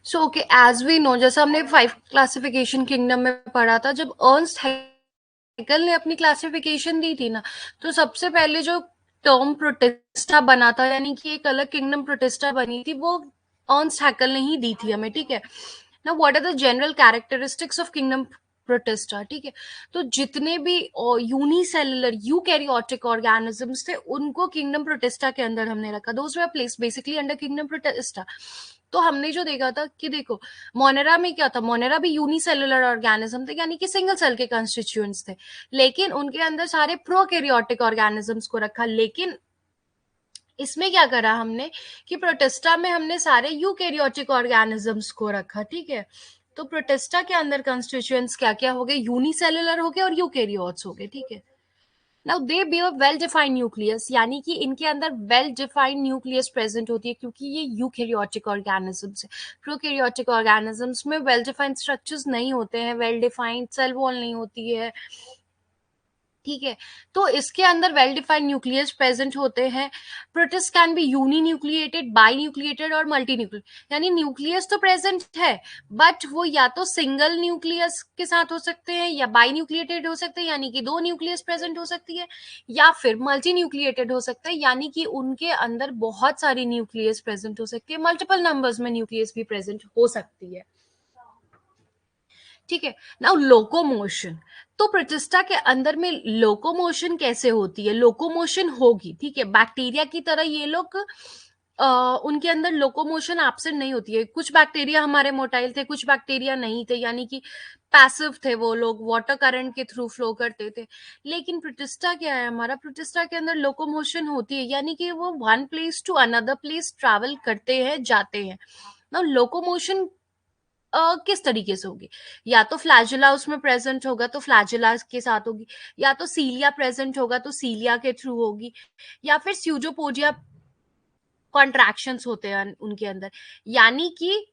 So okay, as we know, जैसे हमने 5 classification kingdom में पढ़ा था, जब अर्न्स्ट हैकेल ने अपनी क्लासिफिकेशन दी थी ना, तो सबसे पहले जो टर्म प्रोटिस्टा बना था, यानी कि एक अलग किंगडम प्रोटिस्टा बनी थी, वो अर्न्स्ट हैकेल ने ही दी थी हमें, ठीक है ना। What are the general characteristics of kingdom Protista, ठीक है। तो जितने भी यूनिसेलुलर यूकैरियोटिक ऑर्गेनिजम्स थे, उनको किंगडम प्रोटिस्टा के अंदर हमने रखा, those were place basically under kingdom Protista. तो हमने जो देखा था कि देखो, मोनेरा में क्या था, मोनेरा भी यूनिसेलुलर ऑर्गेनिज्म थे, यानी कि सिंगल सेल के कंस्टिट्यूएंट्स थे, लेकिन उनके अंदर सारे प्रोकैरियोटिक ऑर्गेनिजम्स को रखा। लेकिन इसमें क्या करा हमने कि प्रोटिस्टा में हमने सारे यूकैरियोटिक ऑर्गेनिजम्स को रखा, ठीक है। तो प्रोटिस्टा के अंदर कंस्टिट्यूएंट्स क्या क्या हो गए, यूनिसेलुलर हो गए और यूकैरियोट्स हो गए, ठीक है। Now they beer well defined nucleus, यानी कि इनके अंदर वेल डिफाइंड न्यूक्लियस प्रेजेंट होती है, क्योंकि ये यूकैरियोटिक ऑर्गेनिजम्स है। प्रोकैरियोटिक ऑर्गेनिजम्स में वेल डिफाइंड स्ट्रक्चर्स नहीं होते हैं, वेल डिफाइंड सेल वॉल नहीं होती है, ठीक है। तो इसके अंदर वेल डिफाइंड न्यूक्लियस प्रेजेंट होते हैं। Protist can be uninucleated, binucleated और मल्टी न्यूक्लिएटेड, यानी न्यूक्लियस तो प्रेजेंट है, बट वो या तो सिंगल न्यूक्लियस के साथ हो सकते हैं, या बाई न्यूक्लिएटेड हो सकते हैं, यानी कि दो न्यूक्लियस प्रेजेंट हो सकती है, या फिर मल्टी न्यूक्लिएटेड हो सकते हैं, यानी कि उनके अंदर बहुत सारी न्यूक्लियस प्रेजेंट हो सकती है, मल्टीपल नंबर्स में न्यूक्लियस भी प्रेजेंट हो सकती है, ठीक है। नाउ लोकोमोशन, तो प्रोटिस्टा के अंदर में लोकोमोशन कैसे होती है, लोकोमोशन होगी, ठीक है। बैक्टीरिया की तरह ये लोग उनके अंदर लोकोमोशन एब्सेंट नहीं होती है। कुछ बैक्टीरिया हमारे मोटाइल थे, कुछ बैक्टीरिया नहीं थे, यानी कि पैसिव थे, वो लोग वाटर करंट के थ्रू फ्लो करते थे। लेकिन प्रोटिस्टा क्या है, हमारा प्रोटिस्टा के अंदर लोकोमोशन होती है, यानी कि वो one place to another place travel करते हैं, जाते हैं ना। लोकोमोशन किस तरीके से होगी, या तो फ्लैजिला उसमें प्रेजेंट होगा तो फ्लैजिला के साथ होगी, या तो सीलिया प्रेजेंट होगा तो सीलिया के थ्रू होगी, या फिर स्यूडोपोडिया कॉन्ट्रैक्शंस होते हैं उनके अंदर, यानी कि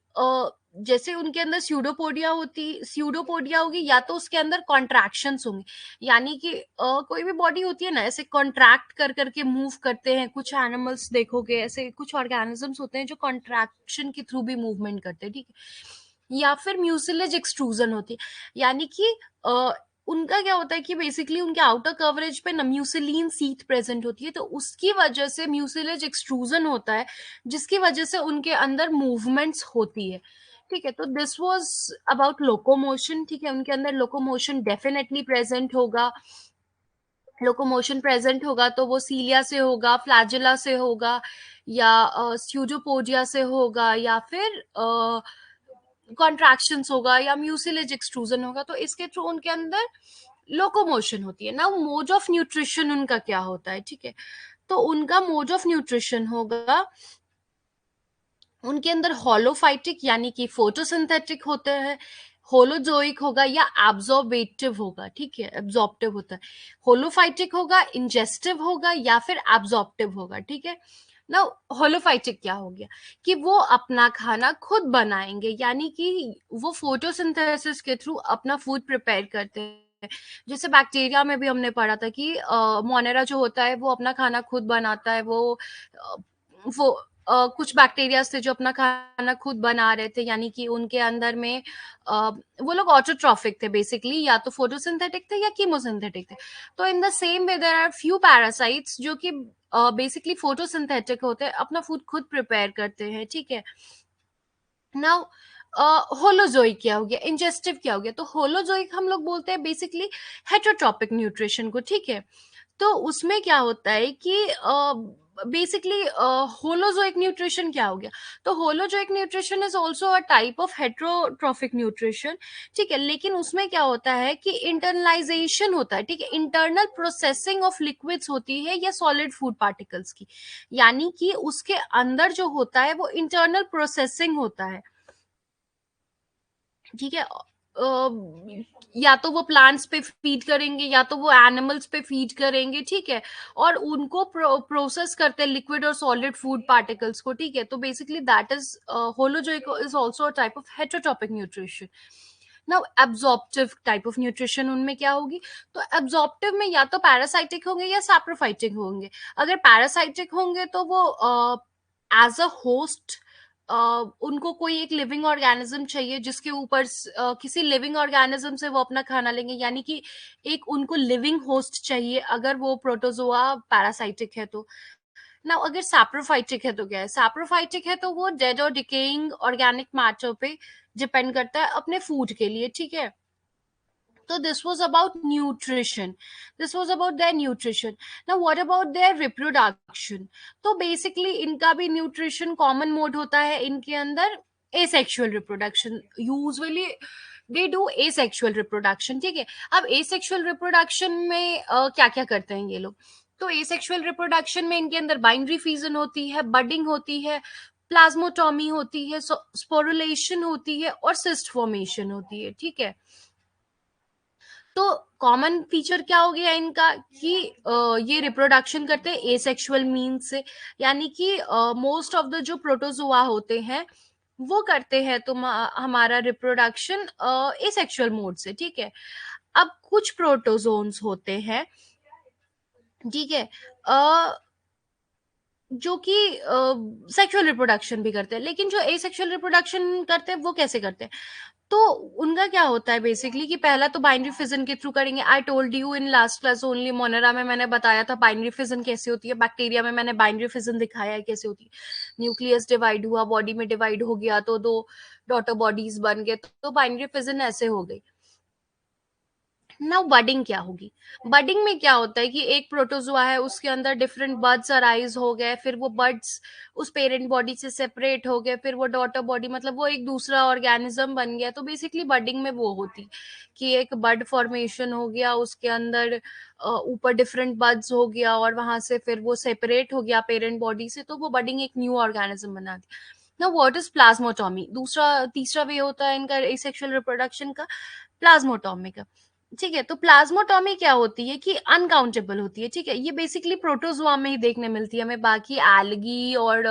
जैसे उनके अंदर स्यूडोपोडिया होगी, या तो उसके अंदर कॉन्ट्रैक्शंस होंगे, यानी कि कोई भी बॉडी होती है ना, ऐसे कॉन्ट्रैक्ट कर करके मूव करते हैं। कुछ एनिमल्स देखोगे, ऐसे कुछ ऑर्गेनिजम्स होते हैं जो कॉन्ट्रैक्शन के थ्रू भी मूवमेंट करते हैं, ठीक है। या फिर म्यूसिलेज एक्सट्रूजन होती है, यानी कि उनका क्या होता है कि बेसिकली उनके आउटर कवरेज पे ना म्यूसिलीन सीट प्रेजेंट होती है, तो उसकी वजह से म्यूसिलेज एक्सट्रूजन होता है, जिसकी वजह से उनके अंदर मूवमेंट्स होती है, ठीक है। तो दिस वाज अबाउट लोकोमोशन, ठीक है। उनके अंदर लोकोमोशन डेफिनेटली प्रेजेंट होगा। लोकोमोशन प्रेजेंट होगा तो वो सीलिया से होगा, फ्लैजिला से होगा, या स्यूडोपोडिया से होगा, या फिर कॉन्ट्रैक्शंस होगा, या म्यूसिलेज एक्सट्रूजन होगा, तो इसके थ्रू उनके अंदर लोकोमोशन होती है ना। मोड ऑफ न्यूट्रिशन उनका क्या होता है, ठीक है। तो उनका मोड ऑफ न्यूट्रिशन होगा, उनके अंदर होलोफाइटिक यानी कि फोटोसिंथेटिक होते हैं, होलोजोइक होगा, या एब्जॉर्बेटिव होगा, ठीक है। एब्जॉर्प्टिव होता है, होलोफाइटिक होगा, इंजेस्टिव होगा, या फिर एब्जॉर्प्टिव होगा, ठीक है ना। होलोफाइटिक क्या हो गया कि वो अपना खाना खुद बनाएंगे, यानी कि वो फोटोसिंथेसिस के थ्रू अपना फूड प्रिपेयर करते हैं। जैसे बैक्टीरिया में भी हमने पढ़ा था कि मोनेरा जो होता है वो अपना खाना खुद बनाता है, वो कुछ बैक्टीरिया थे जो अपना खाना खुद बना रहे थे, यानी कि उनके अंदर में वो लोग ऑटोट्रॉफिक थे बेसिकली, या तो फोटोसिंथेटिक थे या कीमोसिंथेटिक थे। तो in the same way there are few parasites जो कि बेसिकली फोटोसिंथेटिक होते हैं, अपना फूड खुद प्रिपेयर करते हैं, ठीक है। नाउ होलोजोइक क्या हो गया, इंजेस्टिव क्या हो गया, तो होलोजोइक हम लोग बोलते हैं बेसिकली हेटरोट्रॉपिक न्यूट्रिशन को, ठीक है। तो उसमें क्या होता है कि बेसिकली होलोजोइक न्यूट्रिशन क्या हो गया, तो holozoic nutrition is also a type of heterotrophic nutrition, ठीक है। लेकिन उसमें क्या होता है कि इंटरनलाइजेशन होता है, ठीक है। इंटरनल प्रोसेसिंग ऑफ लिक्विड्स होती है या सॉलिड फूड पार्टिकल्स की, यानी कि उसके अंदर जो होता है वो इंटरनल प्रोसेसिंग होता है, ठीक है। या तो वो प्लांट्स पे फीड करेंगे, या तो वो एनिमल्स पे फीड करेंगे, ठीक है। और उनको प्रोसेस करते हैं लिक्विड और सॉलिड फूड पार्टिकल्स को, ठीक है। तो basically that is holozoic is also a type of heterotrophic nutrition. Now absorptive type of nutrition उनमें क्या होगी, तो एब्जॉर्प्टिव में या तो पैरासाइटिक होंगे या सैप्रोफाइटिक होंगे। अगर पैरासाइटिक होंगे तो वो एज अ होस्ट उनको कोई एक लिविंग ऑर्गेनिज्म चाहिए जिसके ऊपर किसी लिविंग ऑर्गेनिज्म से वो अपना खाना लेंगे, यानी कि एक उनको लिविंग होस्ट चाहिए अगर वो प्रोटोजोआ पैरासाइटिक है तो। ना अगर सैप्रोफाइटिक है तो क्या है, सैप्रोफाइटिक है तो वो डेड और डिकेइंग ऑर्गेनिक मैटर पे डिपेंड करता है अपने फूड के लिए, ठीक है। So this was about nutrition. This was about their nutrition. Now what about their reproduction? तो basically इनका भी nutrition common mode होता है इनके अंदर, asexual reproduction. Usually they do asexual reproduction, ठीक है। अब asexual reproduction में क्या क्या करते हैं ये लोग? तो asexual reproduction में इनके अंदर binary fission होती है, budding होती है, प्लाज्मोटॉमी होती है, स्पोरुलेशन होती है और सिस्ट फॉर्मेशन होती है, ठीक है। तो कॉमन फीचर क्या हो गया इनका कि ये रिप्रोडक्शन करते हैं एसेक्सुअल मीन्स से, यानी कि मोस्ट ऑफ द जो प्रोटोजोआ होते हैं वो करते हैं तो हमारा रिप्रोडक्शन एसेक्सुअल मोड से, ठीक है। अब कुछ प्रोटोजोन्स होते हैं, ठीक है, जो कि सेक्सुअल रिप्रोडक्शन भी करते हैं, लेकिन जो एसेक्सुअल रिप्रोडक्शन करते हैं वो कैसे करते हैं? तो उनका क्या होता है बेसिकली कि पहला तो बाइनरी फिजन के थ्रू करेंगे। आई told you in last class only, Monera में मैंने बताया था बाइनरी फिजन कैसे होती है, बैक्टीरिया में मैंने बाइनरी फिजन दिखाया है कैसे होती है। न्यूक्लियस डिवाइड हुआ, बॉडी में डिवाइड हो गया तो दो डॉटर बॉडीज बन गए, तो बाइनरी फिजन ऐसे हो गई। नाउ बडिंग क्या होगी? बडिंग में क्या होता है कि एक प्रोटोजोआ है उसके अंदर डिफरेंट बड्स अराइज हो गए, फिर वो बड्स उस पेरेंट बॉडी से सेपरेट हो गए, फिर वो डॉटर बॉडी मतलब वो एक दूसरा ऑर्गेनिज्म बन गया। तो बेसिकली बडिंग में वो होती कि एक बड फॉर्मेशन हो गया, उसके अंदर ऊपर डिफरेंट बड्स हो गया और वहां से फिर वो सेपरेट हो गया पेरेंट बॉडी से, तो वो बडिंग एक न्यू ऑर्गेनिज्म बना दी। ना व्हाट इज प्लाज्मोटॉमी? दूसरा तीसरा वे होता है इनका एसेक्सुअल रिप्रोडक्शन का, प्लाज्मोटॉमी का, ठीक है। तो प्लाज्मोटॉमी क्या होती है कि अनकाउंटेबल होती है, ठीक है। ये बेसिकली प्रोटोजोआ में ही देखने मिलती है हमें, बाकी एल्गी और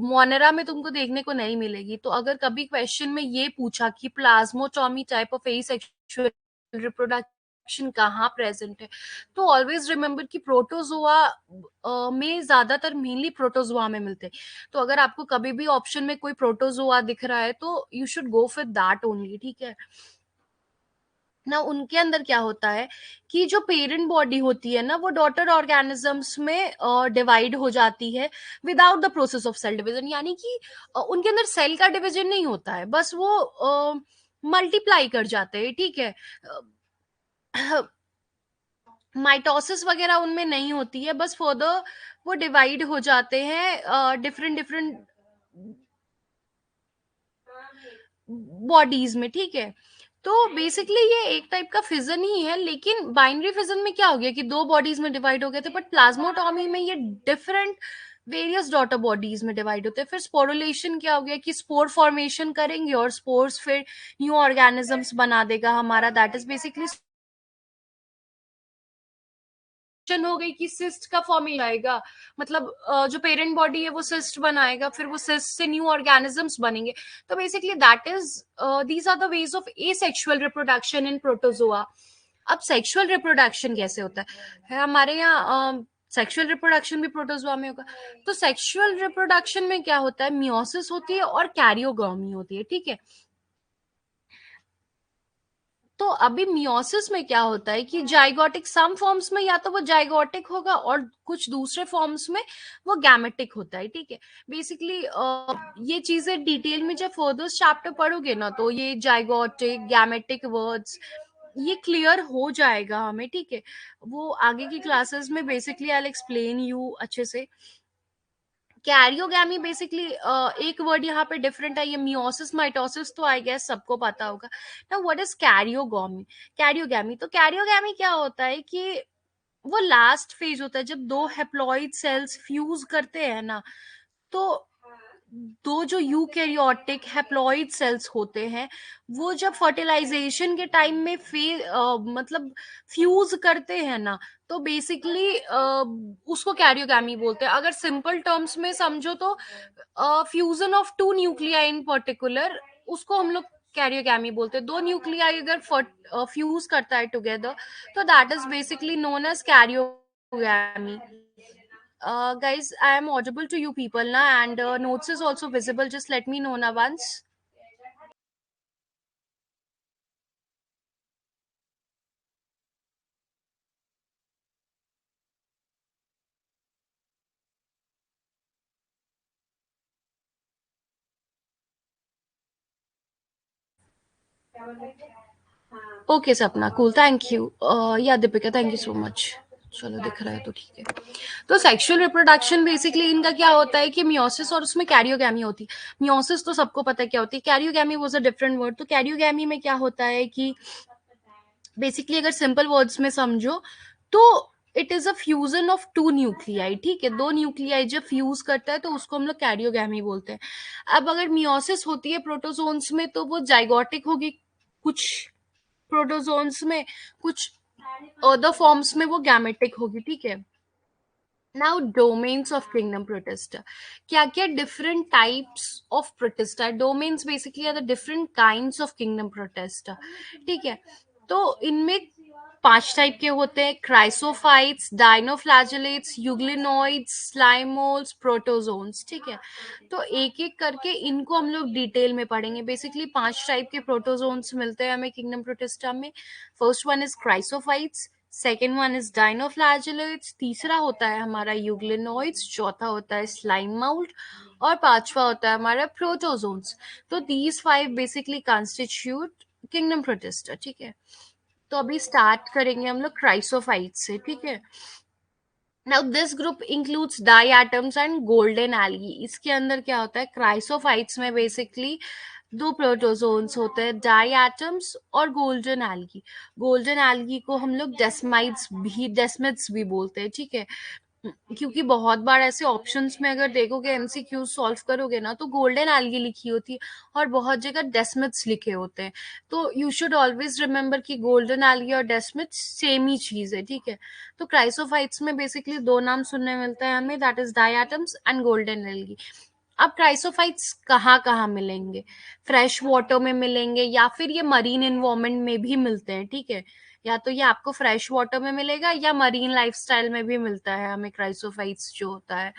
मोनेरा में तुमको देखने को नहीं मिलेगी। तो अगर कभी क्वेश्चन में ये पूछा कि प्लाज्मोटॉमी टाइप ऑफ एसेक्सुअल रिप्रोडक्शन कहाँ प्रेजेंट है, तो ऑलवेज रिमेम्बर कि प्रोटोजोआ में ज्यादातर मेनली प्रोटोजोआ में मिलते हैं। तो अगर आपको कभी भी ऑप्शन में कोई प्रोटोजोआ दिख रहा है तो you should go for that only, ठीक है ना। उनके अंदर क्या होता है कि जो पेरेंट बॉडी होती है ना वो डॉटर ऑर्गेनिजम्स में डिवाइड हो जाती है without the process of cell division, यानी कि उनके अंदर सेल का डिवीजन नहीं होता है, बस वो मल्टीप्लाई कर जाते हैं, ठीक है। माइटोसिस वगैरह उनमें नहीं होती है, बस फर्दर वो डिवाइड हो जाते हैं डिफरेंट डिफरेंट बॉडीज में, ठीक है। तो बेसिकली ये एक टाइप का फिजन ही है, लेकिन बाइनरी फिजन में क्या हो गया कि दो बॉडीज में डिवाइड हो गए थे, बट प्लाज्मोटॉमी में ये डिफरेंट वेरियस डॉटर बॉडीज में डिवाइड होते हैं। फिर स्पोरुलेशन क्या हो गया कि स्पोर फॉर्मेशन करेंगे और स्पोर्स फिर न्यू ऑर्गेनिजम्स बना देगा हमारा, दैट इज बेसिकली हो गई कि सिस्ट का फॉर्मेशन आएगा, मतलब जो पेरेंट बॉडी है वो सिस्ट बनाएगा, फिर वो सिस्ट से न्यू ऑर्गेनिजम्स बनेंगे। तो basically that is these are the ways of asexual reproduction in protozoa. अब सेक्सुअल रिप्रोडक्शन कैसे होता है हमारे यहाँ, सेक्सुअल रिप्रोडक्शन भी प्रोटोजोआ में होगा। तो सेक्सुअल रिप्रोडक्शन में क्या होता है, मियोसिस होती है और कैरियोगोमी होती है, ठीक है। तो अभी मियोसिस में क्या होता है कि जाइगोटिक सम फॉर्म्स में या तो वो जाइगोटिक होगा और कुछ दूसरे फॉर्म्स में वो गैमेटिक होता है, ठीक है। बेसिकली ये चीजें डिटेल में जब फर्दर चैप्टर पढ़ोगे ना तो ये जाइगोटिक गैमेटिक वर्ड्स ये क्लियर हो जाएगा हमें, ठीक है। वो आगे की क्लासेस में basically I will explain you अच्छे से। कैरियोगैमी बेसिकली एक वर्ड यहाँ पे डिफरेंट है, ये मियोसिस माइटोसिस तो आई गेस सबको पता होगा ना। What is karyogamy? कैरियोगैमी, तो कैरियोगैमी क्या होता है कि वो लास्ट फेज होता है जब दो हेप्लॉइड सेल्स फ्यूज करते हैं ना। तो दो जो यूकैरियोटिक हेप्लॉइड सेल्स होते हैं वो जब फर्टिलाइजेशन के टाइम में मतलब फ्यूज करते हैं ना, तो बेसिकली उसको कैरियोगैमी बोलते हैं। अगर सिंपल टर्म्स में समझो तो fusion of two nuclei in particular, उसको हम लोग कैरियोगैमी बोलते हैं। दो न्यूक्लियाई अगर फ्यूज करता है टुगेदर तो that is basically known as karyogamy. Guys, I am audible to you people now, and notes is also visible. Just let me know now once. Okay सपना, कूल, थैंक यू। या Deepika, thank you so much. चलो दिख रहा है तो ठीक है। तो सेक्सुअल रिप्रोडक्शन बेसिकली इनका क्या होता है कि मियोसिस और उसमें कैरियोगैमी होती है। मियोसिस तो सबको पता है क्या होती है, karyogamy was a different word. तो कैरियोगैमी में क्या होता है कि बेसिकली अगर सिंपल वर्ड्स में समझो तो it is a fusion of two nuclei, ठीक है, दो न्यूक्लियाई जब फ्यूज करता है तो उसको हम लोग कैरियोगैमी बोलते हैं। अब अगर मियोसिस होती है प्रोटोजोन्स में तो वो जाइगोटिक होगी कुछ प्रोटोजोन्स में, कुछ अदर फॉर्म्स में वो गैमेटिक होगी, ठीक है। Now domains of kingdom Protista, क्या क्या different types of Protista, domains basically are the different kinds of kingdom Protista, ठीक है। तो इनमें 5 टाइप के होते हैं, chrysophytes, dinoflagellates, euglenoids, slime moulds, protozoans, ठीक है। तो एक एक करके इनको हम लोग डिटेल में पढ़ेंगे। बेसिकली 5 टाइप के प्रोटोजोन्स मिलते हैं हमें किंगडम प्रोटिस्टा में। First one is chrysophytes, second one is dinoflagellates, तीसरा होता है हमारा यूग्लिनोइड्स, चौथा होता है स्लाइम माउल्ट, और पांचवा होता है हमारा प्रोटोजोन्स। तो these 5 basically constitute kingdom Protista, ठीक है। तो अभी स्टार्ट करेंगे हम लोग क्राइसोफाइट से, ठीक है। Now this group includes diatoms and golden algae. इसके अंदर क्या होता है, क्राइसोफाइट्स में बेसिकली दो प्रोटोजोन्स होते हैं, डाई एटम्स और गोल्डन एल्गी। गोल्डन एल्गी को हम लोग डेस्मिड्स भी बोलते हैं, ठीक है। क्योंकि बहुत बार ऐसे ऑप्शंस में अगर देखोगे, एमसीक्यू सॉल्व करोगे ना, तो गोल्डन एल्गी लिखी होती है और बहुत जगह डेस्मिड्स लिखे होते हैं। तो यू शुड ऑलवेज रिमेम्बर कि गोल्डन एल्गी और डेस्मिड्स सेम ही चीज है, ठीक है। तो क्राइसोफाइट्स में बेसिकली दो नाम सुनने मिलते हैं हमें, that is diatoms and golden algae. अब क्राइसोफाइट्स कहाँ कहाँ मिलेंगे, फ्रेश वाटर में मिलेंगे या फिर ये मरीन इन्वायरमेंट में भी मिलते हैं, ठीक है। या तो ये आपको फ्रेश वाटर में मिलेगा या मरीन लाइफस्टाइल में भी मिलता है हमें क्राइसोफाइट्स जो होता है।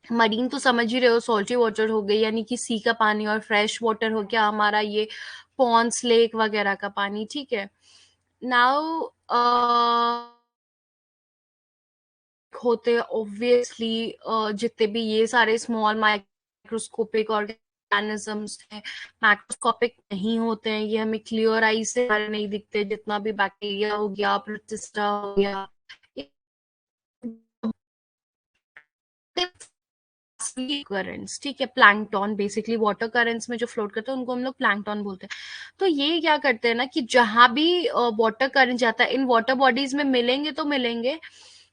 मरीन तो समझ ही रहे हो, सॉल्टी वाटर हो गई यानी कि सी का पानी, और फ्रेश वाटर हो गया हमारा ये पॉन्ड्स, लेक वगैरह का पानी, ठीक है। नाउ होते ऑब्वियसली जितने भी ये सारे स्मॉल माइक्रोस्कोपिक ऑर्गेनिजम्स हैं, मैक्रोस्कोपिक नहीं होते हैं, ये हमें क्लियर आई से नहीं दिखते। जितना भी बैक्टीरिया हो गया, प्रोटिस्टा हो गया, करंट्स, ठीक है, प्लैंकटन, बेसिकली वाटर करंट्स में जो फ्लोट करते हैं उनको हम लोग प्लैंकटन बोलते हैं। तो ये क्या करते हैं ना कि जहां भी वाटर करंट जाता है, इन वाटर बॉडीज में मिलेंगे तो मिलेंगे,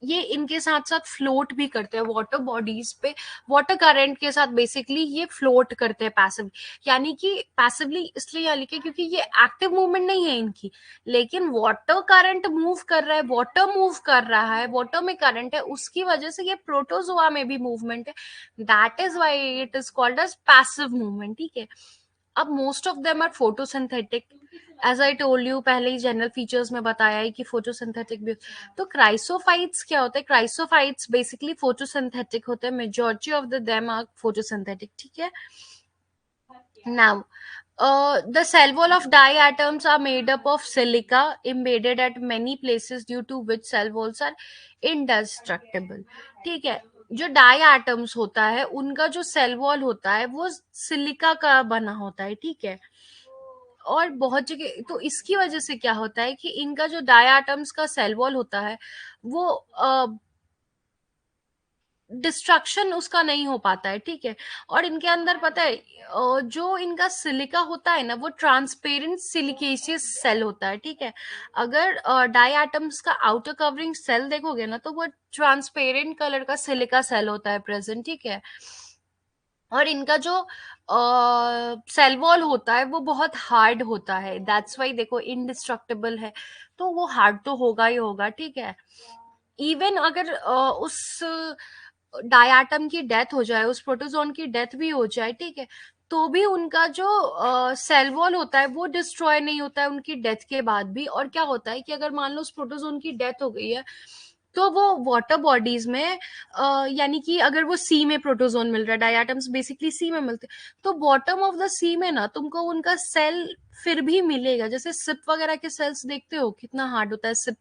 ये इनके साथ साथ फ्लोट भी करते हैं वाटर बॉडीज पे। वाटर करंट के साथ बेसिकली ये फ्लोट करते हैं पैसिवली, यानी कि पैसिवली इसलिए यानी कि क्योंकि ये एक्टिव मूवमेंट नहीं है इनकी, लेकिन वाटर करंट मूव कर रहा है, वाटर मूव कर रहा है, वाटर में करंट है, उसकी वजह से ये प्रोटोजोआ में भी मूवमेंट है। That is why it is called as passive movement, ठीक है। अब most of them are photosynthetic, as I told you, पहले ही जनरल फीचर्स में बताया है कि फोटोसिंथेटिक भी। तो क्राइसोफाइट्स क्या होता है, क्राइसोफाइट्स बेसिकली फोटोसिंथेटिक होते हैं, majority of the them are photosynthetic, ठीक है। Now the cell wall of diatoms are made up of silica embedded at many places due to which cell walls are indestructible, ठीक है। जो die atoms होता है उनका जो सेल वॉल होता है वो सिलिका का बना होता है, ठीक है। और बहुत जगह तो इसकी वजह से क्या होता है कि इनका जो डाई एटम्स का सेल वॉल होता है वो डिस्ट्रक्शन उसका नहीं हो पाता है, ठीक है। और इनके अंदर पता है जो इनका सिलिका होता है ना, वो ट्रांसपेरेंट सिलिकेशियस सेल होता है, ठीक है। अगर डाई एटम्स का आउटर कवरिंग सेल देखोगे ना तो वो ट्रांसपेरेंट कलर का सिलिका सेल होता है प्रेजेंट, ठीक है। और इनका जो सेल वॉल होता है वो बहुत हार्ड होता है, दैट्स वाई देखो इंडिस्ट्रक्टिबल है, तो वो हार्ड तो होगा ही होगा, ठीक है। इवन अगर उस डायटम की डेथ हो जाए, उस प्रोटोजोन की डेथ भी हो जाए, ठीक है, तो भी उनका जो सेल वॉल होता है वो डिस्ट्रॉय नहीं होता है उनकी डेथ के बाद भी। और क्या होता है कि अगर मान लो उस प्रोटोजोन की डेथ हो गई है तो वो वाटर बॉडीज में यानी कि अगर वो सी में प्रोटोजोन मिल रहा है, डायटम्स बेसिकली सी में मिलते हैं, तो बॉटम ऑफ द सी में ना तुमको उनका सेल फिर भी मिलेगा। जैसे सिप वगैरह के सेल्स देखते हो कितना हार्ड होता है, सिप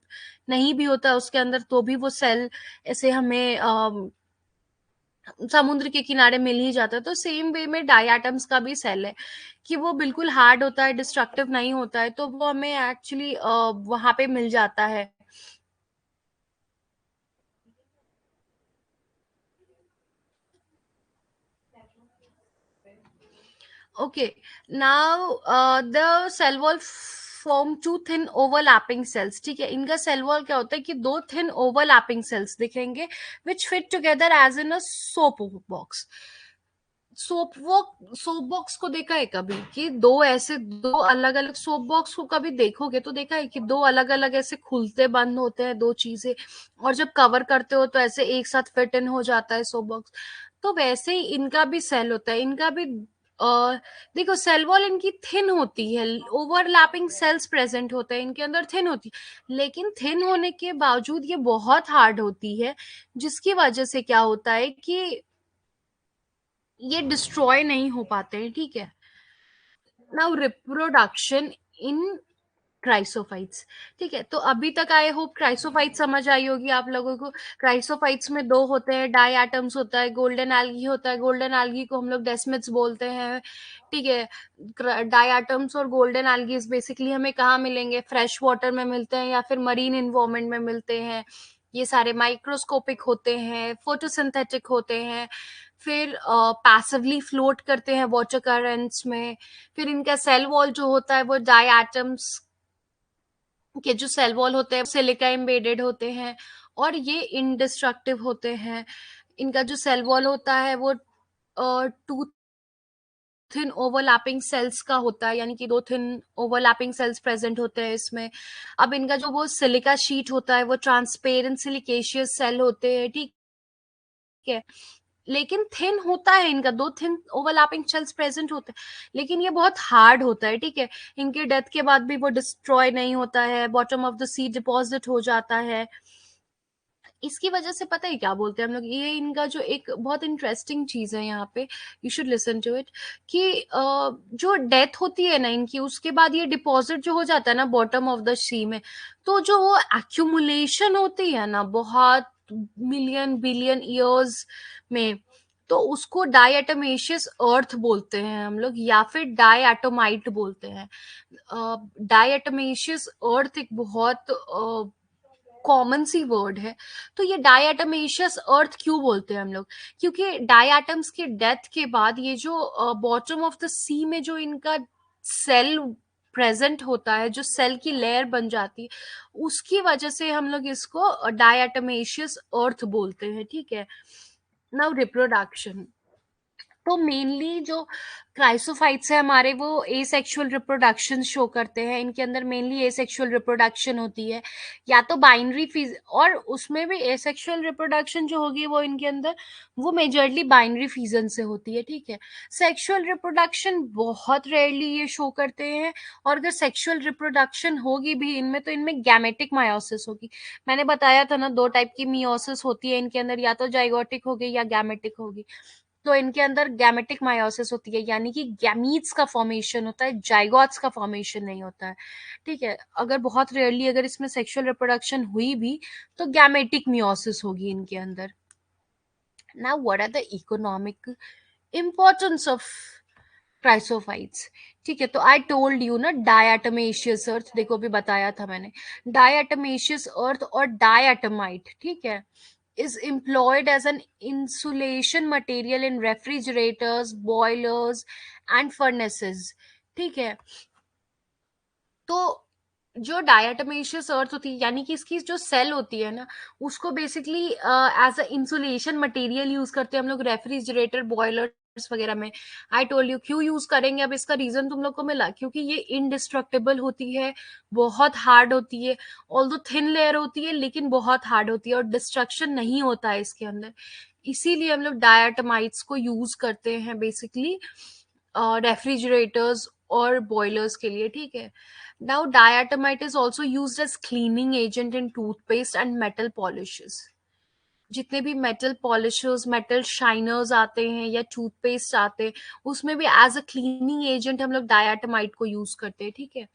नहीं भी होता है उसके अंदर तो भी वो सेल ऐसे हमें समुद्र के किनारे मिल ही जाता है। तो सेम वे में डायटम्स का भी सेल है कि वो बिल्कुल हार्ड होता है, डिस्ट्रक्टिव नहीं होता है, तो वो हमें एक्चुअली वहां पे मिल जाता है। Okay, now the cell wall form two thin overlapping cells. ठीक है, इनका सेल वॉल क्या होता है कि दो थिन ओवरलैपिंग सेल्स दिखेंगे which fit together as in a soap box. Soap box को देखा है कभी कि दो ऐसे दो अलग अलग सोप बॉक्स को कभी देखोगे तो देखा है कि दो अलग अलग ऐसे खुलते बंद होते हैं दो चीजें, और जब कवर करते हो तो ऐसे एक साथ फिट इन हो जाता है सोप बॉक्स। तो वैसे ही इनका भी सेल होता है, इनका भी अ, देखो सेल वॉल इनकी थिन होती है, ओवरलैपिंग सेल्स प्रेजेंट होते हैं इनके अंदर, थिन होती है, लेकिन थिन होने के बावजूद ये बहुत हार्ड होती है, जिसकी वजह से क्या होता है कि ये डिस्ट्रॉय नहीं हो पाते हैं। ठीक है, नाउ रिप्रोडक्शन इन क्राइसोफाइट्स। ठीक है, तो अभी तक आई होप क्राइसोफाइट समझ आई होगी आप लोगों को। क्राइसोफाइट्स में दो होते हैं, डाई एटम्स होता है, गोल्डन एल्गी होता है, गोल्डन एल्गी को हम लोग डेस्मिड्स बोलते हैं। ठीक है, डाई एटम्स और गोल्डन एल्गी बेसिकली हमें कहाँ मिलेंगे, फ्रेश वाटर में मिलते हैं या फिर मरीन इन्वायरमेंट में मिलते हैं। ये सारे माइक्रोस्कोपिक होते हैं, फोटोसिंथेटिक होते हैं, फिर पैसिवली फ्लोट करते हैं वाटर करंट्स में। फिर इनका सेल वॉल जो होता है वो डाई एटम्स के जो सेल वॉल होते हैं सिलिका एम्बेडेड होते हैं, और ये इंडिस्ट्रक्टिव होते हैं। इनका जो सेल वॉल होता है वो टू थिन ओवरलैपिंग सेल्स का होता है, यानी कि दो थिन ओवरलैपिंग सेल्स प्रेजेंट होते हैं इसमें। अब इनका जो वो सिलिका शीट होता है वो ट्रांसपेरेंट सिलिकेशियस सेल होते हैं। ठीक है, लेकिन थिन होता है इनका, दो थिन ओवरलैपिंग सेल्स प्रेजेंट होते हैं, लेकिन ये बहुत हार्ड होता है। ठीक है, इनके डेथ के बाद भी वो डिस्ट्रॉय नहीं होता है, bottom of the sea deposit हो जाता है। इसकी वजह से पता है क्या बोलते हैं हम लोग, ये इनका जो एक बहुत इंटरेस्टिंग चीज है यहाँ पे, you should listen to it, कि जो डेथ होती है ना इनकी, उसके बाद ये डिपॉजिट जो हो जाता है ना बॉटम ऑफ द सी में, तो जो वो एक्यूमुलेशन होती है ना बहुत मिलियन बिलियन ईयर्स में, तो उसको डायटमेशियस अर्थ बोलते हैं हम लोग, या फिर डायटोमाइट बोलते हैं। डायटमेशियस अर्थ एक बहुत कॉमन सी वर्ड है। तो ये डायटमेशियस अर्थ क्यों बोलते हैं हम लोग, क्योंकि डायटम्स के डेथ के बाद ये जो बॉटम ऑफ द सी में जो इनका सेल प्रेजेंट होता है, जो सेल की लेयर बन जाती है, उसकी वजह से हम लोग इसको डायटमेशियस अर्थ बोलते हैं। ठीक है, नाउ रिप्रोडक्शन। तो मेनली जो क्राइसोफाइट्स है हमारे, वो एसेक्सुअल रिप्रोडक्शन शो करते हैं, इनके अंदर मेनली एसेक्सुअल रिप्रोडक्शन होती है, या तो बाइनरी फीज, और उसमें भी एसेक्सुअल रिप्रोडक्शन जो होगी वो इनके अंदर वो मेजरली बाइनरी फीजन से होती है। ठीक है, सेक्सुअल रिप्रोडक्शन बहुत रेयरली ये शो करते हैं, और अगर सेक्सुअल रिप्रोडक्शन होगी भी इनमें तो इनमें गैमेटिक मायोसिस होगी। मैंने बताया था ना दो टाइप की मियोसिस होती है इनके अंदर, या तो जाइगोटिक होगी या गैमेटिक होगी। तो इनके अंदर गैमेटिक मायोसिस होती है, यानी कि गैमीट्स का फॉर्मेशन होता है, जाइगोट्स का फॉर्मेशन नहीं होता है। ठीक है, अगर बहुत रेयरली अगर इसमें सेक्सुअल रिप्रोडक्शन हुई भी तो गैमेटिक मियोसिस होगी इनके अंदर। Now what are the economic importance of chrysophytes. ठीक है, तो आई टोल्ड यू ना डायटमेशियस अर्थ, देखो अभी बताया था मैंने, डायटमेशियस अर्थ और डायटमाइट, ठीक है, is employed as an insulation material in refrigerators, boilers and furnaces। ठीक है, तो जो डायटमेशियस अर्थ होती है, यानी कि इसकी जो सेल होती है ना, उसको basically as a insulation material use करते हैं हम लोग रेफ्रिजरेटर बॉयलर्स वगैरह में। आई टोल्ड यू क्यों यूज करेंगे, अब इसका रीजन तुम लोग को मिला, क्योंकि ये इनडिस्ट्रक्टेबल होती है, बहुत हार्ड होती है, ऑल्दो थिन लेयर होती है लेकिन बहुत हार्ड होती है, और डिस्ट्रक्शन नहीं होता है इसके अंदर। इसीलिए हम लोग डायटमाइट्स को यूज करते हैं बेसिकली रेफ्रिजरेटर्स और बॉयलर्स के लिए, ठीक है। Now diatomite is also used as cleaning agent in toothpaste and metal polishes. जितने भी मेटल पॉलिशर्स, मेटल शाइनर्स आते हैं या टूथपेस्ट आते हैं, उसमें भी एज अ क्लीनिंग एजेंट हम लोग डायाटमाइट को यूज करते हैं, ठीक है।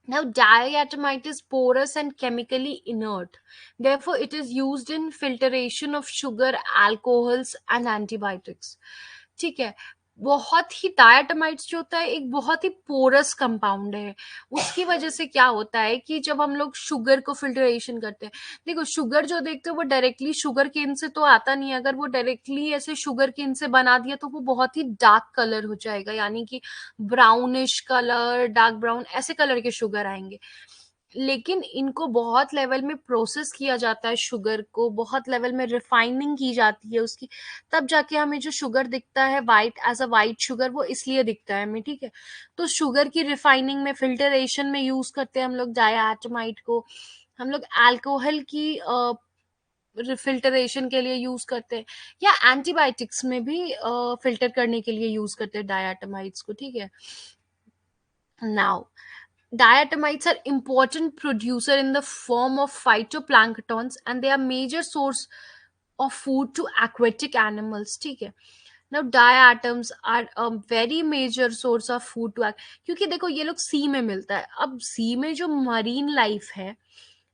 Now, diatomite is porous and chemically inert. Therefore, it is used in filtration of sugar, alcohols and antibiotics. ठीक है। बहुत ही डायटमाइट्स जो होता है एक बहुत ही पोरस कंपाउंड है। उसकी वजह से क्या होता है कि जब हम लोग शुगर को फिल्टरेशन करते हैं, देखो शुगर जो देखते हो वो डायरेक्टली शुगर केन से तो आता नहीं है। अगर वो डायरेक्टली ऐसे शुगर केन से बना दिया तो वो बहुत ही डार्क कलर हो जाएगा, यानी कि ब्राउनिश कलर, डार्क ब्राउन ऐसे कलर के शुगर आएंगे। लेकिन इनको बहुत लेवल में प्रोसेस किया जाता है, शुगर को बहुत लेवल में रिफाइनिंग की जाती है उसकी, तब जाके हमें जो शुगर दिखता है white, as a white sugar, वो इसलिए दिखता है हमें, ठीक है। तो शुगर की रिफाइनिंग में, फिल्टरेशन में यूज करते हैं हम लोग डायटमाइट को। हम लोग अल्कोहल की फिल्टरेशन के लिए यूज करते हैं, या एंटीबायोटिक्स में भी फिल्टर करने के लिए यूज करते हैं डायटमाइट्स को, ठीक है। Now diatomites are important producer in the form of phytoplanktons and they are major source of food to aquatic animals, ठीक है। now diatoms are a very major source of food to क्योंकि देखो ये लोग सी में मिलता है। अब सी में जो मरीन लाइफ है,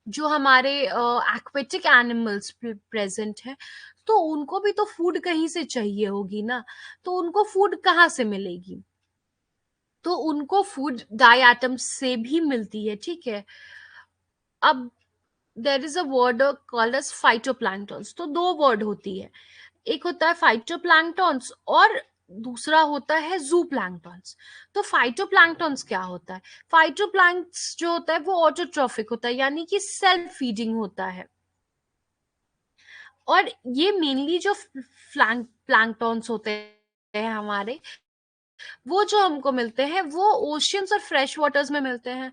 जो हमारे एक्वेटिक एनिमल्स प्रेजेंट है, तो उनको भी तो फूड कहीं से चाहिए होगी ना। तो उनको फूड कहाँ से मिलेगी? तो उनको फूड डायटम्स से भी मिलती है, ठीक है। अब there is a word called as phytoplanktons. तो दो वर्ड होती है, एक होता है फाइटोप्लैंक्टन्स और दूसरा होता है जू प्लैंक्टन्स। तो फाइटोप्लैंक्टन्स क्या होता है? फाइटोप्लैंक्ट्स जो होता है वो ऑटोट्रॉफिक होता है, यानी कि सेल्फ फीडिंग होता है। और ये मेनली जो प्लैंक्टन्स होते हैं हमारे, वो जो हमको मिलते हैं वो ओशियंस और फ्रेश वाटर्स में मिलते हैं।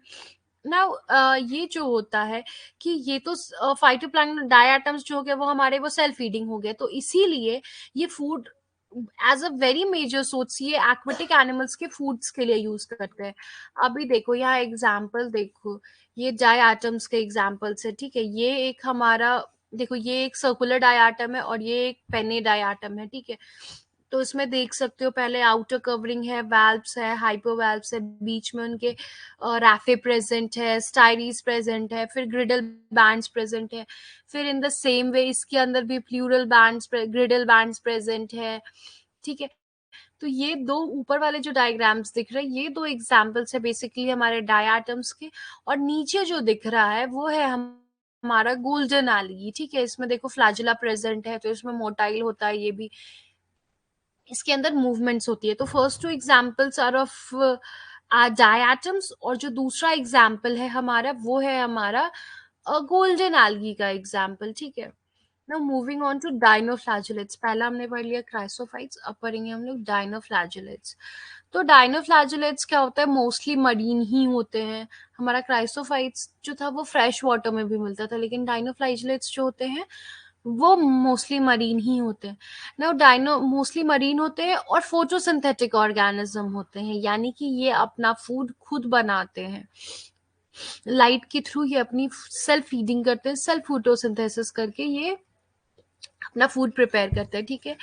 नाउ ये जो होता है कि ये तो फाइटोप्लैंक्टन डायटम्स जो हो गए वो हमारे वो सेल्फ फीडिंग हो गए, तो इसीलिए ये food as a very major source ये एक्वेटिक एनिमल्स के फूड्स के लिए यूज करते हैं। अभी देखो यहाँ एग्जाम्पल देखो, ये डायटम्स के एग्जाम्पल्स है, ठीक है। ये एक हमारा देखो, ये एक सर्कुलर डायटम है और ये एक पेने डायटम है, ठीक है। तो इसमें देख सकते हो पहले आउटर कवरिंग है, वैल्व्स है, हाइपोवैल्व्स है, बीच में उनके रैफे प्रेजेंट है, स्टाइरीज प्रेजेंट है, फिर ग्रिडल बैंड्स प्रेजेंट है, फिर इन द सेम वे इसके अंदर भी pleural bands, girdle bands present है, ठीक है। तो ये दो ऊपर वाले जो डायग्राम्स दिख रहे हैं ये दो एग्जाम्पल्स है बेसिकली हमारे डायटम्स के। और नीचे जो दिख रहा है वो है हमारा गोल्डन एल्गी, ठीक है। इसमें देखो फ्लैजिला प्रेजेंट है, तो इसमें मोटाइल होता है, ये भी इसके अंदर मूवमेंट्स होती है। तो first two examples are of diatoms, और जो दूसरा एग्जाम्पल है हमारा वो है हमारा गोल्डन एल्गी का एग्जाम्पल, ठीक है। Now moving on to dinoflagellates. पहला हमने पढ़ लिया क्राइसोफाइट्स, अब पढ़ेंगे हम लोग डाइनोफ्लैजुलेट्स। तो डाइनोफ्लैजुलेट्स क्या होता है? मोस्टली मरीन ही होते हैं। हमारा क्राइसोफाइट्स जो था वो फ्रेश वाटर में भी मिलता था, लेकिन डाइनोफ्लैजुलेट्स जो होते हैं वो मोस्टली मरीन ही होते हैं। नाउ डाइनो मोस्टली मरीन होते हैं और फोटोसिंथेटिक ऑर्गेनिज्म होते हैं, यानी कि ये अपना फूड खुद बनाते हैं। लाइट के थ्रू ये अपनी सेल्फ फीडिंग करते हैं, सेल्फ फोटोसिंथेसिस करके ये अपना फूड प्रिपेयर करते हैं, ठीक है।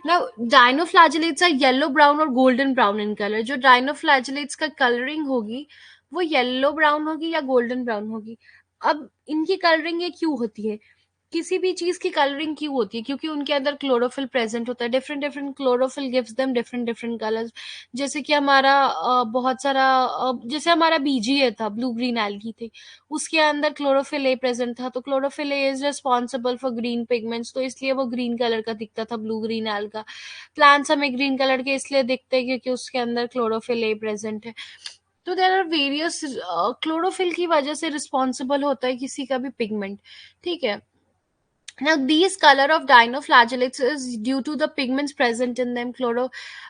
ना डाइनोफ्लैजुलेट्स आर येलो ब्राउन और गोल्डन ब्राउन इन कलर। जो डाइनोफ्लैजुलेट्स का कलरिंग होगी वो येलो ब्राउन होगी या गोल्डन ब्राउन होगी। अब इनकी कलरिंग ये क्यों होती है? किसी भी चीज की कलरिंग क्यों होती है? क्योंकि उनके अंदर क्लोरोफिल प्रेजेंट होता है। Different different chlorophyll gives them different different colours. जैसे कि हमारा बहुत सारा जैसे हमारा बीजीए था, ब्लू ग्रीन एल्गी थी, उसके अंदर क्लोरोफिल ए प्रेजेंट था, तो chlorophyll A is responsible for green pigments, तो इसलिए वो ग्रीन कलर का दिखता था, ब्लू ग्रीन एल्गा। प्लांट्स हमें ग्रीन कलर के इसलिए दिखते हैं क्योंकि उसके अंदर क्लोरोफिल ए प्रेजेंट है। तो देर आर वेरियस क्लोरोफिल की वजह से रिस्पॉन्सिबल होता है किसी का भी पिगमेंट, ठीक है। Now, these color of dinoflagellates is due to the pigments present in them.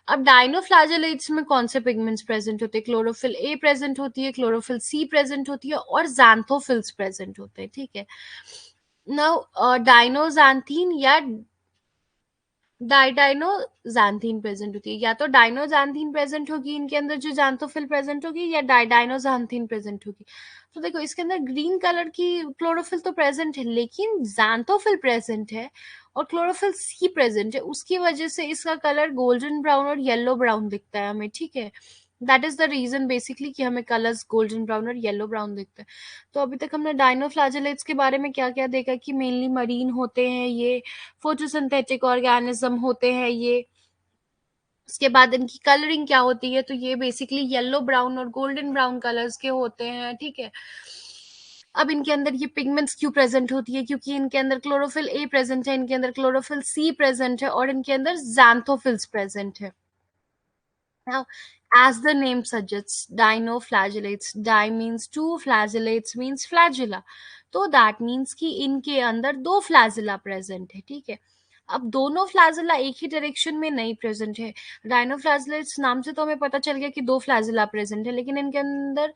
अब dinoflagellates में कौन से pigments present होते हैं? क्लोरोफिल ए present होती है, क्लोरोफिल सी present होती है और xanthophylls present होते हैं, ठीक है। Now, डाइनोजैंथीन या डाइडाइनोजैंथीन प्रेजेंट होती है, या तो डाइनोजैंथीन प्रेजेंट होगी इनके अंदर जो जैंथोफिल प्रेजेंट होगी, या डाइडाइनोजैंथीन प्रेजेंट होगी। तो देखो इसके अंदर ग्रीन कलर की क्लोरोफिल तो प्रेजेंट है, लेकिन जैंथोफिल प्रेजेंट है और क्लोरोफिल सी प्रेजेंट है, उसकी वजह से इसका कलर गोल्डन ब्राउन और येलो ब्राउन दिखता है हमें, ठीक है। That is the reason basically कि हमें कलर्स गोल्डन ब्राउन और येलो ब्राउन दिखते हैं। तो अभी तक हमने डाइनोफ्लैजेलेट्स के बारे में क्या क्या देखा कि मेनली मरीन होते हैं ये, फोटोसिंथेटिक ऑर्गेनिज्म होते हैं ये। उसके बाद इनकी कलरिंग क्या होती है, तो ये बेसिकली येलो ब्राउन और गोल्डन ब्राउन कलर्स के होते हैं, ठीक है। अब इनके अंदर ये पिगमेंट्स क्यों प्रेजेंट होती है, क्योंकि इनके अंदर क्लोरोफिल ए प्रेजेंट है, इनके अंदर क्लोरोफिल सी प्रेजेंट है और इनके अंदर जैंथोफिल्स प्रेजेंट है। Now, as the name suggests, dinoflagellates, di means two, flagellates means flagella. तो that means कि इनके अंदर दो फ्लैजिला प्रेजेंट है, ठीक है। अब दोनों फ्लैजिला एक ही डायरेक्शन में नहीं प्रेजेंट है। डाइनोफ्लैजिलेट्स नाम से तो हमें पता चल गया कि दो फ्लैजिला प्रेजेंट है, लेकिन इनके अंदर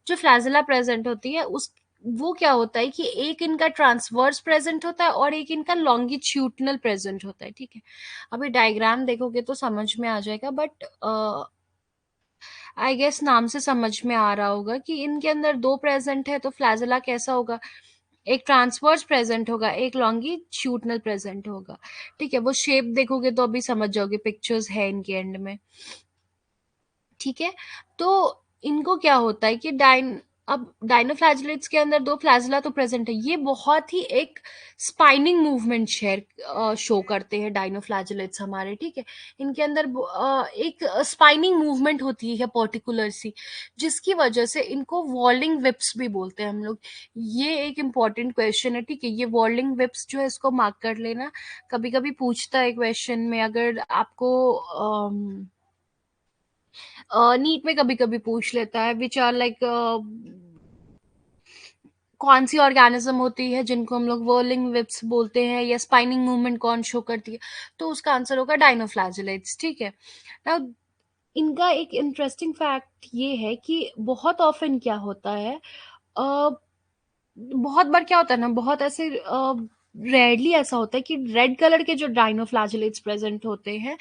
जो फ्लैजिला प्रेजेंट होती है उस वो क्या होता है कि एक इनका ट्रांसवर्स प्रेजेंट होता है और एक इनका लॉन्गिट्यूडनल प्रेजेंट होता है, ठीक है। अभी डायग्राम देखोगे तो समझ में आ जाएगा, बट आई गेस नाम से समझ में आ रहा होगा कि इनके अंदर दो प्रेजेंट है, तो फ्लैजिला कैसा होगा, एक ट्रांसवर्स प्रेजेंट होगा, एक लॉन्गिट्यूडनल प्रेजेंट होगा, ठीक है। वो शेप देखोगे तो अभी समझ जाओगे, पिक्चर्स है इनके एंड में, ठीक है। तो इनको क्या होता है कि अब डाइनोफ्लैजिलेट्स के अंदर दो फ्लैजिला तो प्रेजेंट है, ये बहुत ही एक स्पाइनिंग मूवमेंट शो करते हैं डाइनोफ्लैजिलेट्स हमारे, ठीक है। इनके अंदर एक स्पाइनिंग मूवमेंट होती है पर्टिकुलर सी, जिसकी वजह से इनको वॉलिंग विप्स भी बोलते हैं हम लोग। ये एक इम्पॉर्टेंट क्वेश्चन है, ठीक है। ये वॉलिंग विप्स जो है इसको मार्क कर लेना, कभी कभी पूछता है क्वेश्चन में, अगर आपको नीट में कभी कभी पूछ लेता है, विच आर लाइक कौन सी ऑर्गेनिज्म होती है जिनको हम लोग वर्लिंग विप्स बोलते हैं, या स्पाइनिंग मूवमेंट कौन शो करती है, तो उसका आंसर होगा डाइनोफ्लैजिलेट्स, ठीक है। नाउ इनका एक इंटरेस्टिंग फैक्ट ये है कि बहुत ऑफन क्या होता है, बहुत बार क्या होता है ना, बहुत ऐसे रेयरली ऐसा होता है कि रेड कलर के जो डाइनोफ्लैजिलेट्स प्रेजेंट होते हैं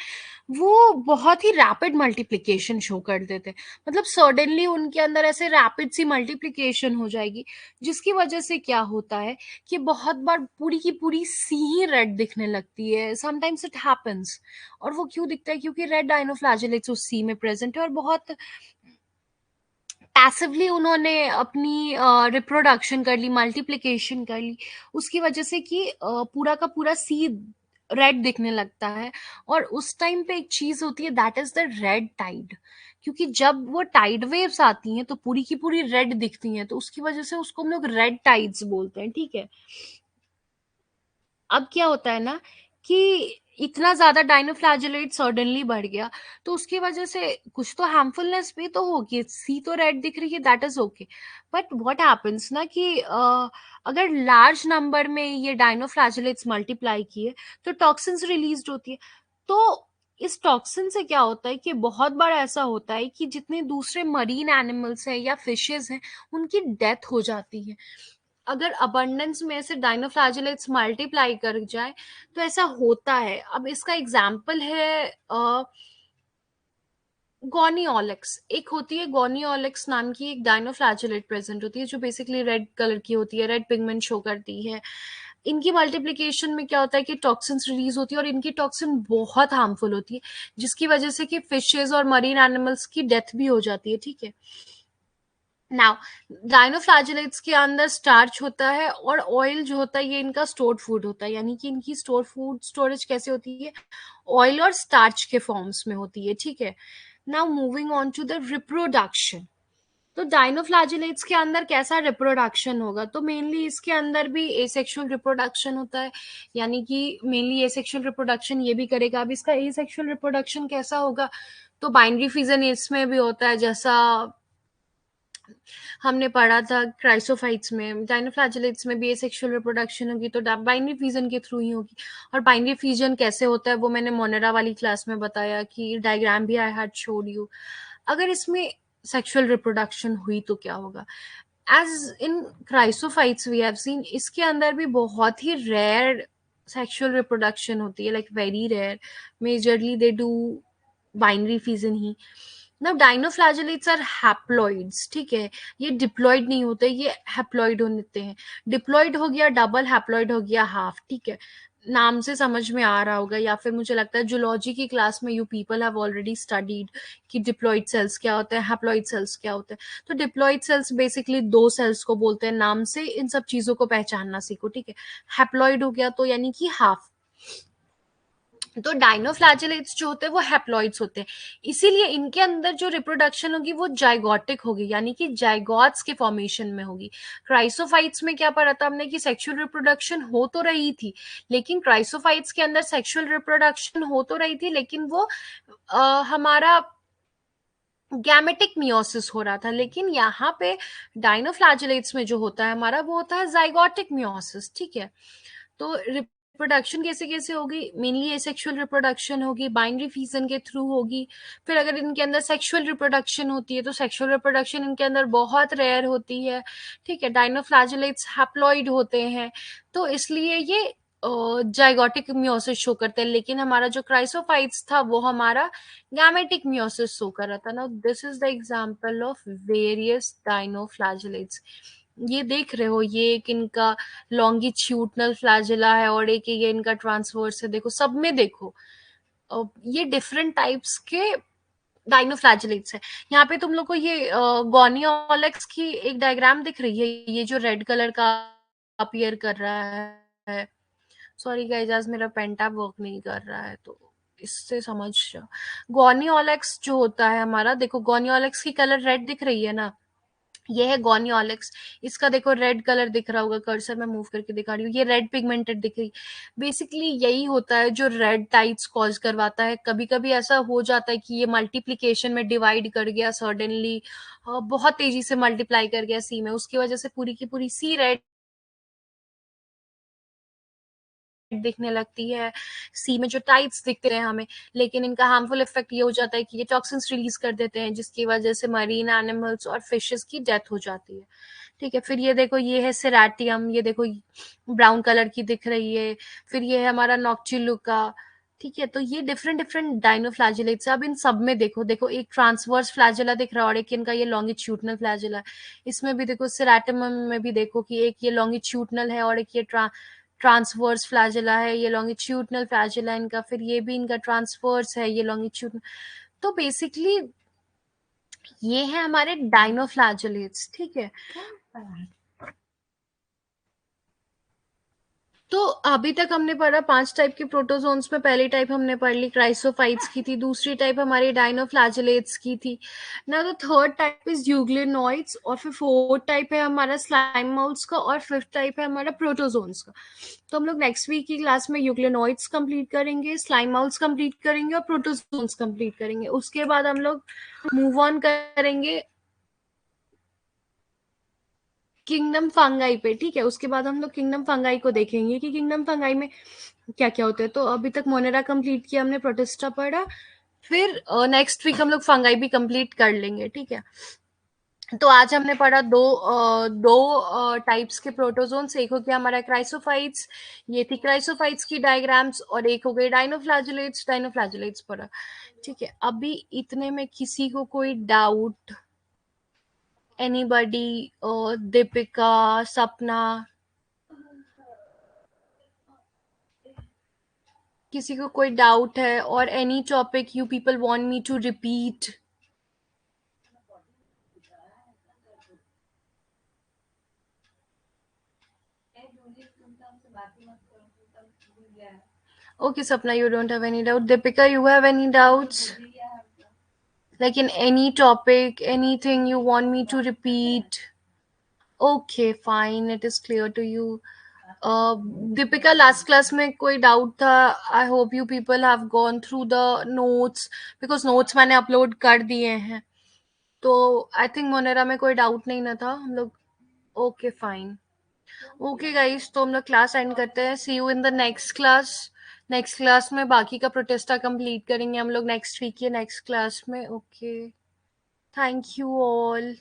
वो बहुत ही रैपिड मल्टीप्लिकेशन शो कर देते हैं। मतलब सडनली उनके अंदर ऐसे रैपिड सी मल्टीप्लिकेशन हो जाएगी, जिसकी वजह से क्या होता है कि बहुत बार पूरी की पूरी सी ही रेड दिखने लगती है, समटाइम्स इट हैपेंस। और वो क्यों दिखता है, क्योंकि रेड डाइनोफ्लैजिलेट्स उस सी में प्रेजेंट है और बहुत पैसिवली उन्होंने अपनी रिप्रोडक्शन कर ली, मल्टीप्लिकेशन कर ली, उसकी वजह से कि पूरा का पूरा सीड रेड दिखने लगता है। और उस टाइम पे एक चीज होती है, that is the red tide, क्योंकि जब वो टाइड वेव्स आती हैं तो पूरी की पूरी रेड दिखती हैं, तो उसकी वजह से उसको हम लोग रेड टाइड्स बोलते हैं, ठीक है। अब क्या होता है ना कि इतना ज्यादा डाइनोफ्लैजिलेट सडनली बढ़ गया, तो उसकी वजह से कुछ तो हार्मफुलनेस भी तो होगी, सी तो रेड दिख रही है, that is okay. But what happens ना कि अगर लार्ज नंबर में ये डाइनोफ्लैजिलेट्स मल्टीप्लाई किए तो टॉक्सिन्स रिलीज होती है। तो इस टॉक्सिन से क्या होता है कि बहुत बार ऐसा होता है कि जितने दूसरे मरीन एनिमल्स हैं या फिशेस हैं उनकी डेथ हो जाती है, अगर अबंडेंस में से डाइनोफ्लैजिलेट्स मल्टीप्लाई कर जाए तो ऐसा होता है। अब इसका एग्जाम्पल है गोनियोलेक्स, एक होती है गोनियोलेक्स नाम की एक डाइनोफ्लैजिलेट प्रेजेंट होती है, जो बेसिकली रेड कलर की होती है, रेड पिगमेंट शो करती है। इनकी मल्टीप्लिकेशन में क्या होता है कि टॉक्सिन्स रिलीज होती है और इनकी टॉक्सिन बहुत हार्मफुल होती है, जिसकी वजह से कि फिशेज और मरीन एनिमल्स की डेथ भी हो जाती है, ठीक है। नाउ डाइनोफ्लैजिलेट्स के अंदर स्टार्च होता है और ऑयल जो होता है ये इनका स्टोर्ड फूड होता है, यानी कि इनकी स्टोर फूड स्टोरेज कैसे होती है, ऑयल और स्टार्च के फॉर्म्स में होती है, ठीक है। Now moving on to the reproduction, तो डाइनोफ्लैजिलेट्स के अंदर कैसा रिप्रोडक्शन होगा, तो मेनली इसके अंदर भी एसेक्सुअल रिप्रोडक्शन होता है, यानी कि मेनली एसेक्सुअल रिप्रोडक्शन ये भी करेगा। अब इसका एसेक्सुअल रिप्रोडक्शन कैसा होगा, तो बाइनरी फिजन इसमें भी होता है, जैसा हमने पढ़ा था क्राइसोफाइट्स में। डाइनोफ्लैजिलेट्स में भी एसेक्सुअल रिप्रोडक्शन होगी तो बाइनरी फ्यूजन के थ्रू ही होगी। और बाइनरी फ्यूजन कैसे होता है वो मैंने मोनेरा वाली क्लास में बताया, कि डायग्राम भी आई हैड शोड यू। अगर इसमें सेक्सुअल रिप्रोडक्शन हुई तो क्या होगा, as in chrysophytes we have seen, इसके अंदर भी बहुत ही रेयर सेक्सुअल रिप्रोडक्शन होती है, like very rare, majorly they do binary fission ही। ना डाइनोफ्लैजेलेट्स आर हैप्लॉइड्स, ठीक है, ये डिप्लॉइड नहीं होते, ये हैप्लॉइड होते हैं। डिप्लॉइड हो गया डबल, हैप्लॉइड हो गया हाफ, ठीक है, नाम से समझ में आ रहा होगा, या फिर मुझे लगता है जूलॉजी की क्लास में you people have already studied कि डिप्लॉइड सेल्स क्या होते हैं, हैप्लॉइड सेल्स क्या होते हैं। तो डिप्लॉइड सेल्स बेसिकली दो सेल्स को बोलते हैं, नाम से इन सब चीजों को पहचानना सीखो, ठीक है। हैप्लॉइड हो गया तो यानी कि हाफ। तो डाइनोफ्लैजेलेट्स जो होते हैं वो हैप्लॉइड्स होते हैं, इसीलिए इनके अंदर जो रिप्रोडक्शन होगी वो जाइगोटिक होगी, यानी कि जाइगोट्स के फॉर्मेशन में होगी। क्राइसोफाइट्स में क्या पढ़ा था हमने कि सेक्सुअल रिप्रोडक्शन हो तो रही थी, लेकिन क्राइसोफाइट्स के अंदर सेक्सुअल रिप्रोडक्शन हो तो रही थी, लेकिन वो हमारा गैमेटिक मियोसिस हो रहा था। लेकिन यहाँ पे डाइनोफ्लैजेलेट्स में जो होता है हमारा, वो होता है जाइगोटिक मियोसिस, ठीक है। तो रिप्रोडक्शन कैसे कैसे होगी, मेनली एसेक्सुअल रिप्रोडक्शन होगी, बाइनरी फिजन के थ्रू होगी। फिर अगर इनके अंदर सेक्सुअल रिप्रोडक्शन होती है तो सेक्सुअल रिप्रोडक्शन इनके अंदर बहुत रेयर होती है, ठीक है। डाइनोफ्लैजेलेट्स हैप्लॉइड होते हैं, तो इसलिए ये जाइगोटिक मियोसिस शो करते हैं। लेकिन हमारा जो क्राइसोफाइट्स था वो हमारा गैमेटिक मियोसिस शो कर रहा था। Now this is the example of various dinoflagellates. ये देख रहे हो, ये एक इनका लॉन्गिट्यूडनल फ्लैजेला है और एक ये इनका ट्रांसवर्स है, देखो सब में देखो ये डिफरेंट टाइप्स के डाइनोफ्लैजेलेट्स है। यहाँ पे तुम लोग को ये गोनियोलेक्स की एक डायग्राम दिख रही है, ये जो रेड कलर का अपीयर कर रहा है। सॉरी गाइस, आज मेरा पेन टैब वर्क नहीं कर रहा है, तो इससे समझ जाओ। गोनियोलेक्स जो होता है हमारा, देखो गोनियोलेक्स की कलर रेड दिख रही है ना, ये है गोनियोलेक्स। इसका देखो रेड कलर दिख रहा होगा, कर्सर मैं मूव करके दिखा रही हूँ, ये रेड पिगमेंटेड दिख रही। बेसिकली यही होता है जो रेड टाइट्स कॉज करवाता है। कभी कभी ऐसा हो जाता है कि ये मल्टीप्लीकेशन में डिवाइड कर गया सडनली, बहुत तेजी से मल्टीप्लाई कर गया सी में, उसकी वजह से पूरी की पूरी सी रेड दिखने लगती है, सी में जो टाइट्स दिखते हैं हमें। लेकिन इनका हार्मफुल इफेक्ट ये हो जाता है कि ये टॉक्सिन्स रिलीज कर देते हैं, जिसकी वजह से मरीन एनिमल्स और फिशेस की डेथ हो जाती है, ठीक है। फिर ये देखो, ये है सेराटियम, ये देखो ब्राउन कलर की दिख रही है। फिर ये है हमारा नॉक्टिलुका, ठीक है। तो ये डिफरेंट डिफरेंट डाइनोफ्लैजेलेट्स। अब इन सब में देखो, देखो एक ट्रांसवर्स फ्लैजेला दिख रहा है और एक इनका ये लॉन्गिट्यूडनल फ्लैजेला है। इसमें भी देखो, सेराटियम में भी देखो कि एक ये लॉन्गिट्यूडनल है और एक ये ट्रांसवर्स फ्लैजेला है, ये लॉन्गिट्यूडनल फ्लैजेला इनका। फिर ये भी इनका ट्रांसवर्स है, ये लॉन्गिट्यूडनल। तो बेसिकली ये है हमारे डाइनोफ्लैजेलेट्स, ठीक है। तो अभी तक हमने पढ़ा 5 टाइप के प्रोटोजोन्स में। पहली टाइप हमने पढ़ ली क्राइसोफाइट्स की थी, दूसरी टाइप हमारी डाइनोफ्लैजेलेट्स की थी ना। तो थर्ड टाइप इज यूग्लिनोइड्स, और फिर फोर्थ टाइप है हमारा स्लाइम माउल्स का, और फिफ्थ टाइप है हमारा प्रोटोजोन्स का। तो हम लोग नेक्स्ट वीक की क्लास में यूग्लिनोइड्स कंप्लीट करेंगे, स्लाइम माउल्स कंप्लीट करेंगे और प्रोटोजोन्स कंप्लीट करेंगे। उसके बाद हम लोग मूव ऑन करेंगे किंगडम फंगाई पे, ठीक है। उसके बाद हम लोग किंगडम फंगाई को देखेंगे कि किंगडम फंगाई में क्या क्या होता है। तो अभी तक मोनेरा कंप्लीट किया हमने, प्रोटिस्टा पढ़ा, फिर नेक्स्ट वीक हम लोग फंगाई भी कंप्लीट कर लेंगे, ठीक है। तो आज हमने पढ़ा दो टाइप्स के प्रोटोजोन्स। एक हो गया हमारा क्राइसोफाइट्स, ये थी क्राइसोफाइट्स की डायग्राम्स, और एक हो गई डाइनोफ्लैजेलेट्स, डाइनोफ्लैजेलेट्स पढ़ा, ठीक है। अभी इतने में किसी को कोई डाउट? एनीबडी? दीपिका, सपना, किसी को कोई डाउट है? और any topic you people want me to repeat? Okay, Sapna, you don't have any doubt. Deepika, you have any doubts? Like in any topic, anything you want me to repeat? Okay, fine. It is clear to you. Deepika, last class में कोई doubt था? I hope you people have gone through the notes, because notes मैंने upload कर दिए हैं। तो I think Monera में कोई डाउट नहीं ना था हम लोग। Okay fine. ओके गाइस, तो हम लोग क्लास एंड करते हैं। See you in the next class. Next class में बाकी का प्रोटेस्टा कंप्लीट करेंगे हम लोग नेक्स्ट वीक के नेक्स्ट क्लास में। Okay, thank you all.